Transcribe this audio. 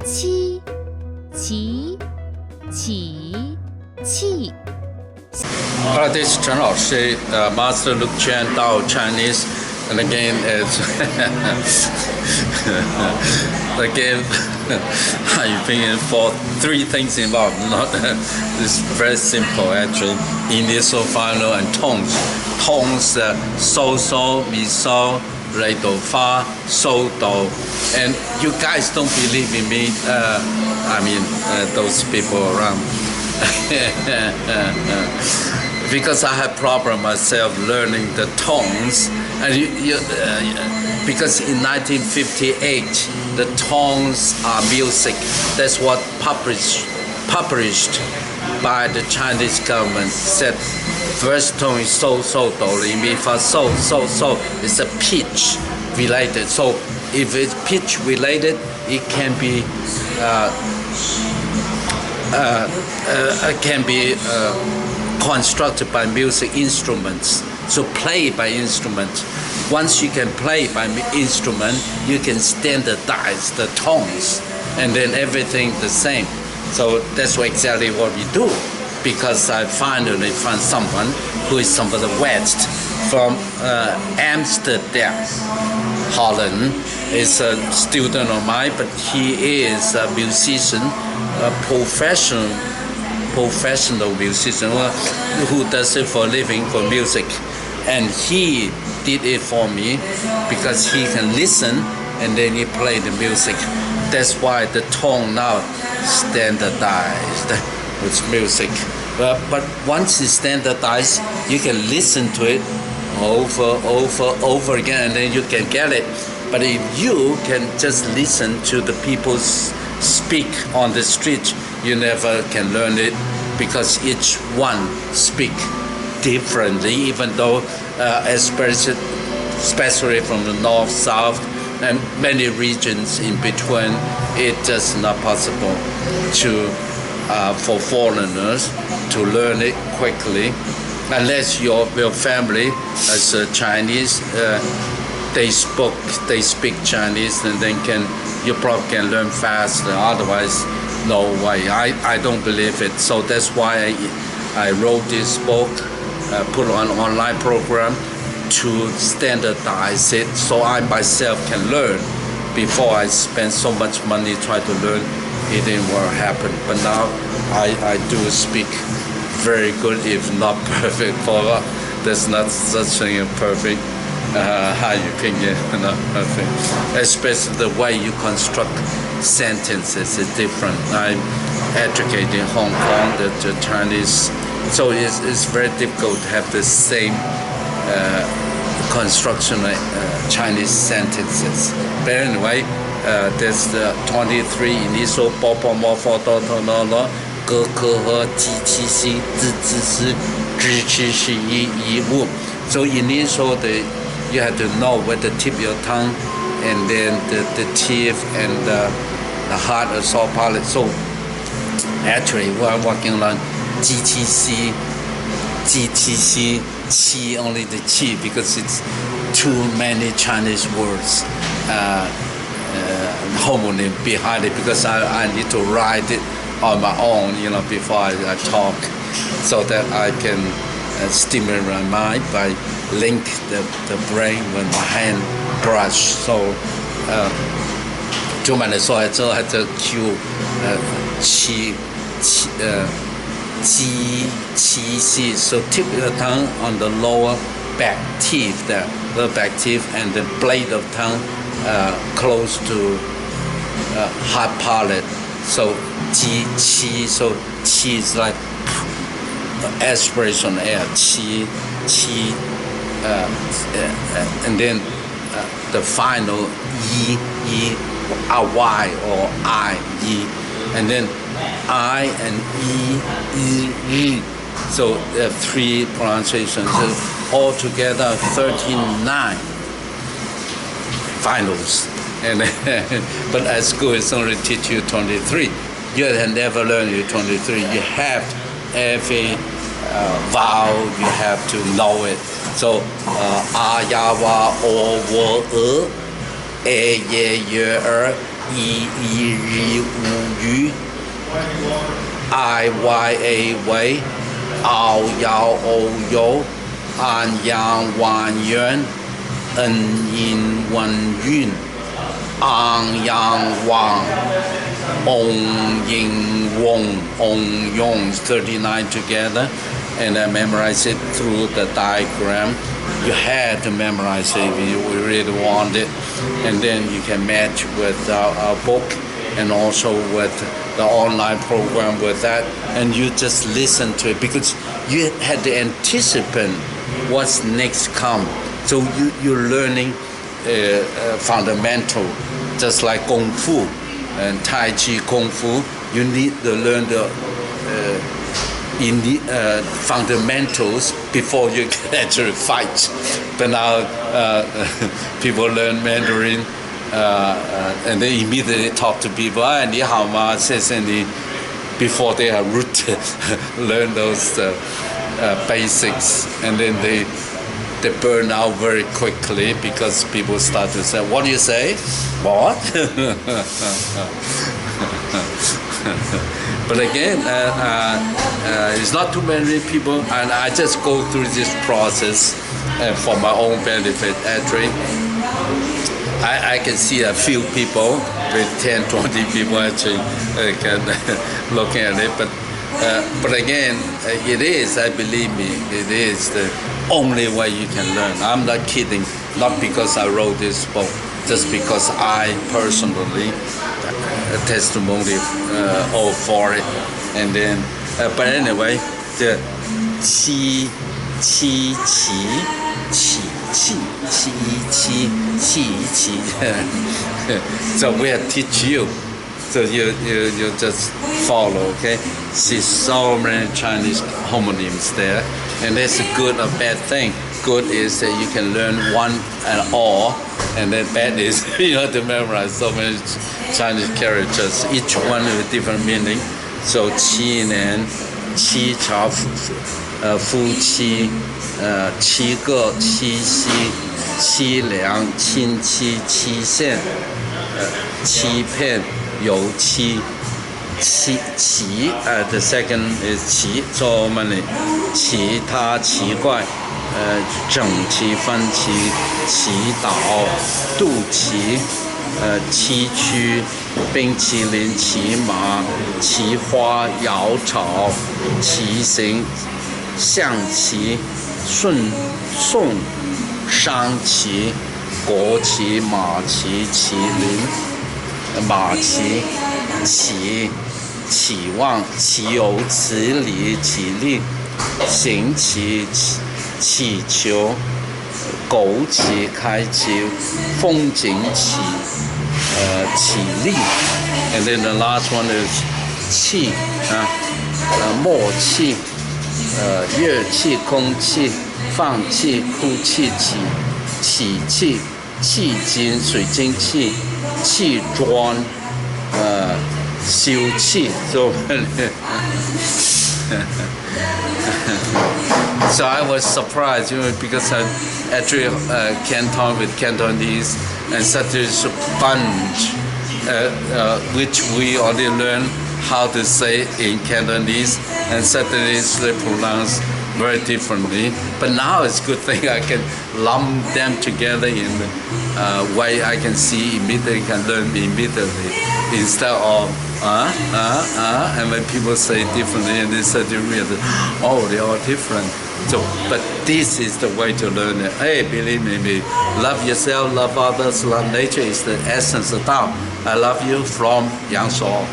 七齐起气 Hello, this is Chen Laoshi, Master Luke Chen Dao Chinese, and again it's again I'm opinion for three things involved. Not it's very simple actually. Initial, final, and tones. Tones so so, mi so, re do fa, so do, and you guys don't believe in me. Those people around. Because I have problem myself learning the tones, and because in 1958 the tones are music. That's what published by the Chinese government. Said first tone is so so do re mi fa so so so. It's a pitch related. So if it's pitch related, it can be. Constructed by music instruments, so play by instrument. Once you can play by instrument, you can standardize the tones, and then everything the same. So that's exactly what we do, because I finally found someone who is from the West, from Amsterdam, Holland. Is a student of mine, but he is a musician, a professional musician who does it for a living, for music. And he did it for me because he can listen and then he play the music. That's why the tone now standardized with music. But once it's standardized, you can listen to it over again, and then you can get it. But if you can just listen to the people speak on the street, you never can learn it, because each one speak differently, even though especially from the north, south, and many regions in between, it's just not possible for foreigners to learn it quickly, unless your family as a Chinese. They speak Chinese, and then you probably can learn faster. Otherwise, no way. I don't believe it. So that's why I wrote this book, put on an online program to standardize it, so I myself can learn. Before I spend so much money trying to learn, it didn't happen. But now I do speak very good, if not perfect. For there's not such thing as perfect. High opinion, not perfect. Especially the way you construct sentences is different. I'm educated in Hong Kong, the Chinese, so it's very difficult to have the same construction of Chinese sentences. But anyway, there's the 23 initial bo bo mo fo do to no lo ge ge he ji qi xi zi zi si zhi qi shi yi yi wu. So initial you have to know where the tip of your tongue, and then the teeth and the heart and soul palate. So actually we're working on GTC, qi, only the qi, because it's too many Chinese words homonym behind it, because I need to write it on my own, before I talk, so that I can stimulate my mind by link the brain with my hand brush. So 中文来说之后，这 Q 七 C. So tip of the tongue on the lower back teeth, the back teeth, and the blade of tongue close to hard palate. So qi. So qi is like aspiration air. Qi. And then the final yi, y or I, yi, and then I and yi. So there are three pronunciations. So altogether 39 finals. And but at school it's only teach you 23. You have never learned you 23. You have every vowel, you have to know it. So a ya wa o wo e ye ye 一一日无余，I Y A 为，ao 摇 o 有，an 阳弯圆，en 阴文韵，ang 阳旺，ong 阴瓮，ong 用 39 together, and I memorize it through the diagram. You had to memorize it if you really want it, and then you can match with our book and also with the online program with that, and you just listen to it because you had to anticipate what's next come. So you're learning fundamental, just like Kung Fu and Tai Chi Kung Fu. You need to learn the fundamentals before you can actually fight. But now people learn Mandarin and they immediately talk to people. 你好吗？谢谢你 before they are rooted, learn those basics, and then they burn out very quickly because people start to say, what do you say? What? But again, it's not too many people, and I just go through this process for my own benefit. Actually, I can see a few people with 10, 20 people actually can looking at it. But again, it is, I believe me, it is the only way you can learn. I'm not kidding, not because I wrote this book, just because I personally testimony all for it. And then, but anyway, the qi, qi, qi, qi, qi, qi, qi, qi, qi. So we'll teach you. So you just follow, okay? See so many Chinese homonyms there, and that's a good or bad thing. Good is that you can learn one and all, and then bad is you have to memorize so many Chinese characters, each one with different meaning. So 7年7朝夫妻7个7夕7粮亲戚7县7片油漆奇the second is 奇 so many 其他奇怪整齐分歧祈祷肚脐崎岖冰淇淋骑马奇花瑶草骑行象棋宋商旗国旗马旗麒麟马旗期望岂有此理起立行棋祈求枸杞开启风景起立 and then the last one is 气默契乐器空气放弃哭泣起气气金水晶气气砖修气 So I was surprised, because I actually Canton with Cantonese and such a sponge, which we already learned how to say in Cantonese, and suddenly they pronounce very differently. But now it's a good thing I can lump them together in the way I can see immediately, can learn immediately, instead of and when people say differently and they suddenly realize, oh, they are different. So, but this is the way to learn it. Hey, believe me, love yourself, love others, love nature is the essence of Tao. I love you from Yang Shou.